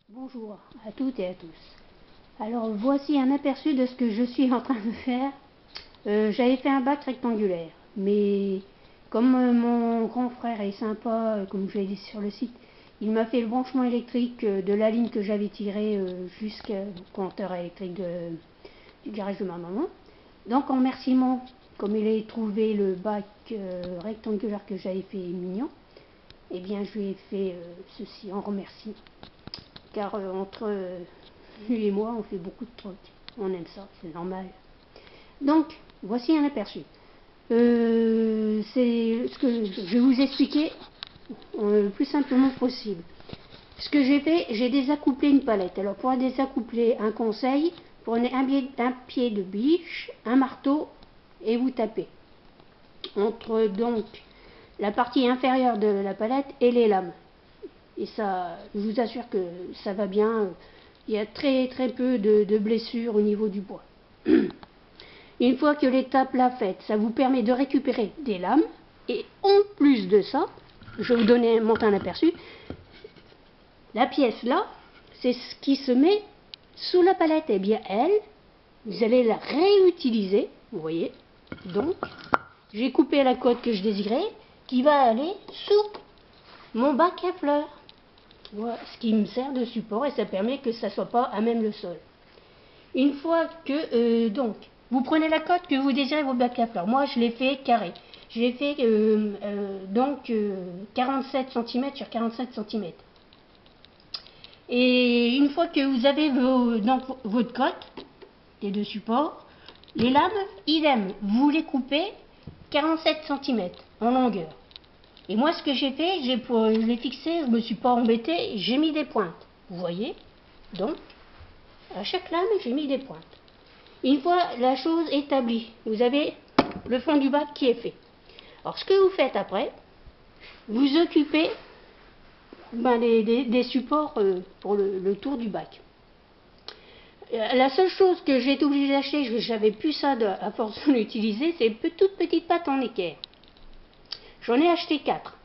Bonjour à toutes et à tous. Alors voici un aperçu de ce que je suis en train de faire. J'avais fait un bac rectangulaire, mais comme mon grand frère est sympa, comme je l'ai dit sur le site, il m'a fait le branchement électrique de la ligne que j'avais tirée jusqu'au compteur électrique du garage de ma maman. Donc en remerciement, comme il a trouvé le bac rectangulaire que j'avais fait mignon, eh bien je lui ai fait ceci en remerciement. Car entre lui et moi, on fait beaucoup de trucs. On aime ça, c'est normal. Donc, voici un aperçu. C'est ce que je vais vous expliquer le plus simplement possible. Ce que j'ai fait, j'ai désaccouplé une palette. Alors, pour désaccoupler, un conseil, prenez un pied de biche, un marteau et vous tapez. Entre donc la partie inférieure de la palette et les lames. Et ça, je vous assure que ça va bien. Il y a très peu de blessures au niveau du bois. Une fois que l'étape l'a faite, ça vous permet de récupérer des lames. Et en plus de ça, je vais vous montrer un aperçu. La pièce là, c'est ce qui se met sous la palette. Et bien elle, vous allez la réutiliser. Vous voyez. Donc, j'ai coupé la côte que je désirais, qui va aller sous mon bac à fleurs. Voilà, ce qui me sert de support et ça permet que ça ne soit pas à même le sol. Une fois que donc vous prenez la cote que vous désirez vos bacs à fleurs. Moi je l'ai fait carré. Je l'ai fait 47 cm sur 47 cm. Et une fois que vous avez donc votre cote, les deux supports, les lames, idem, vous les coupez 47 cm en longueur. Et moi, ce que j'ai fait, je l'ai fixé, je ne me suis pas embêté, j'ai mis des pointes. Vous voyez? Donc, à chaque lame, j'ai mis des pointes. Une fois la chose établie, vous avez le fond du bac qui est fait. Alors, ce que vous faites après, vous occupez des supports pour le tour du bac. La seule chose que j'ai été obligée d'acheter, j'avais plus ça à force de l'utiliser, c'est une toute petite pâte en équerre. J'en ai acheté 4.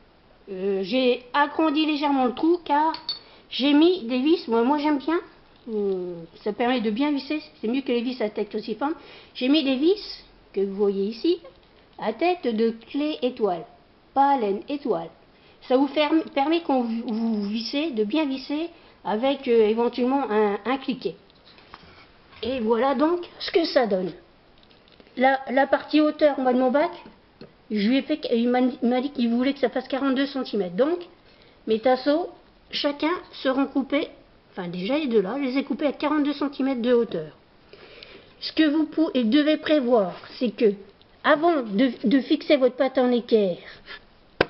J'ai agrandi légèrement le trou car j'ai mis des vis. Moi j'aime bien. Ça permet de bien visser. C'est mieux que les vis à tête aussi forme. J'ai mis des vis que vous voyez ici à tête de clé étoile, pas à laine étoile. Ça vous permet quand vous vissez de bien visser avec éventuellement un cliquet. Et voilà donc ce que ça donne. La partie hauteur moi de mon bac. Je lui ai fait, il m'a dit qu'il voulait que ça fasse 42 cm. Donc, mes tasseaux, chacun seront coupés, enfin déjà les deux là, je les ai coupés à 42 cm de hauteur. Ce que vous devez prévoir, c'est que, avant de fixer votre pâte en équerre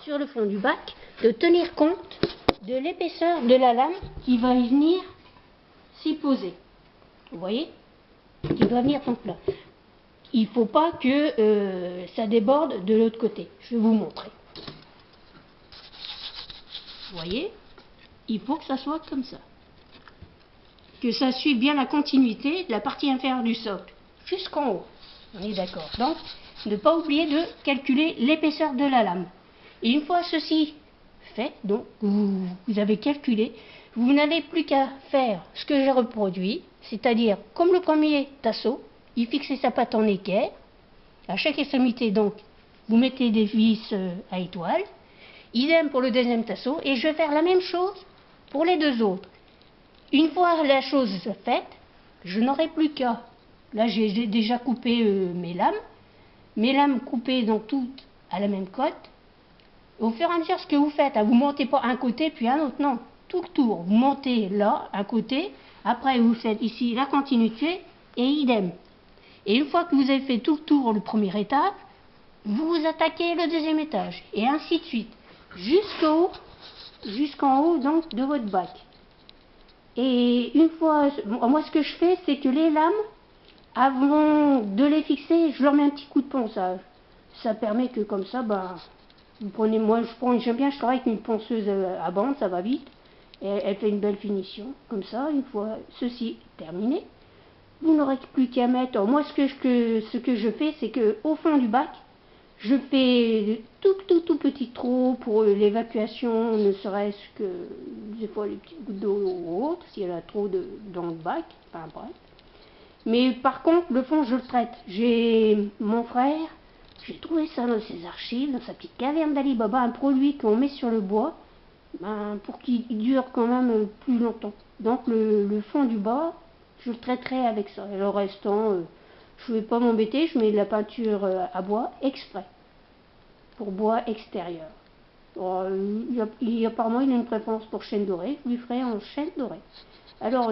sur le fond du bac, de tenir compte de l'épaisseur de la lame qui va venir s'y poser. Vous voyez? Qui doit venir donc là. Il ne faut pas que ça déborde de l'autre côté. Je vais vous montrer. Vous voyez? Il faut que ça soit comme ça. Que ça suive bien la continuité de la partie inférieure du socle. Jusqu'en haut. On est d'accord. Donc, ne pas oublier de calculer l'épaisseur de la lame. Et une fois ceci fait, donc vous avez calculé, vous n'avez plus qu'à faire ce que j'ai reproduit, c'est-à-dire comme le premier tasseau, il fixe sa patte en équerre. À chaque extrémité, donc, vous mettez des vis à étoile. Idem pour le deuxième tasseau. Et je vais faire la même chose pour les deux autres. Une fois la chose faite, je n'aurai plus qu'à... Là, j'ai déjà coupé mes lames. Mes lames coupées donc toutes à la même cote. Au fur et à mesure, ce que vous faites, vous ne montez pas un côté puis un autre, non. Tout le tour. Vous montez là, un côté. Après, vous faites ici la continuité et idem. Et une fois que vous avez fait tout le tour, le première étape, vous attaquez le deuxième étage. Et ainsi de suite. Jusqu'en haut donc de votre bac. Et une fois, moi ce que je fais, c'est que les lames, avant de les fixer, je leur mets un petit coup de ponçage. Ça permet que comme ça, vous prenez, j'aime bien, je travaille avec une ponceuse à bande, ça va vite. Et elle fait une belle finition. Comme ça, une fois ceci terminé, vous n'aurez plus qu'à mettre. Alors moi, ce que je fais, c'est que au fond du bac, Je fais de tout petits trous pour l'évacuation, ne serait-ce que des fois les petites gouttes d'eau ou autre, s'il y en a trop dans le bac, enfin bref. Mais par contre, le fond, je le traite. J'ai mon frère, j'ai trouvé ça dans ses archives, dans sa petite caverne d'Ali Baba, un produit qu'on met sur le bois, pour qu'il dure quand même plus longtemps. Donc le fond du bas, je le traiterai avec ça. Et le restant, je ne vais pas m'embêter, je mets de la peinture à bois exprès, pour bois extérieur. Apparemment, il a une préférence pour chêne doré, je lui ferai en chêne doré. Alors,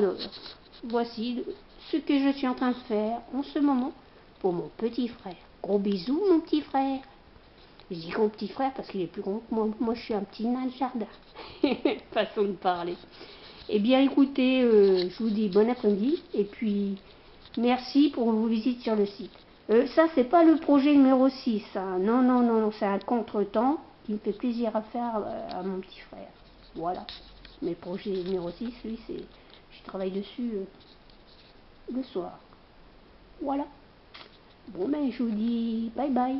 voici ce que je suis en train de faire en ce moment pour mon petit frère. Gros bisous, mon petit frère. Je dis gros petit frère parce qu'il est plus grand que moi. Moi, je suis un petit nain de jardin. Façon de parler. Eh bien, écoutez, je vous dis bon après-midi et puis merci pour vos visites sur le site. Ça, c'est pas le projet numéro 6. Hein. Non, non, non, non, c'est un contretemps qui me fait plaisir à faire à mon petit frère. Voilà. Mais le projet numéro 6, lui, je travaille dessus le soir. Voilà. Bon, ben, je vous dis bye bye.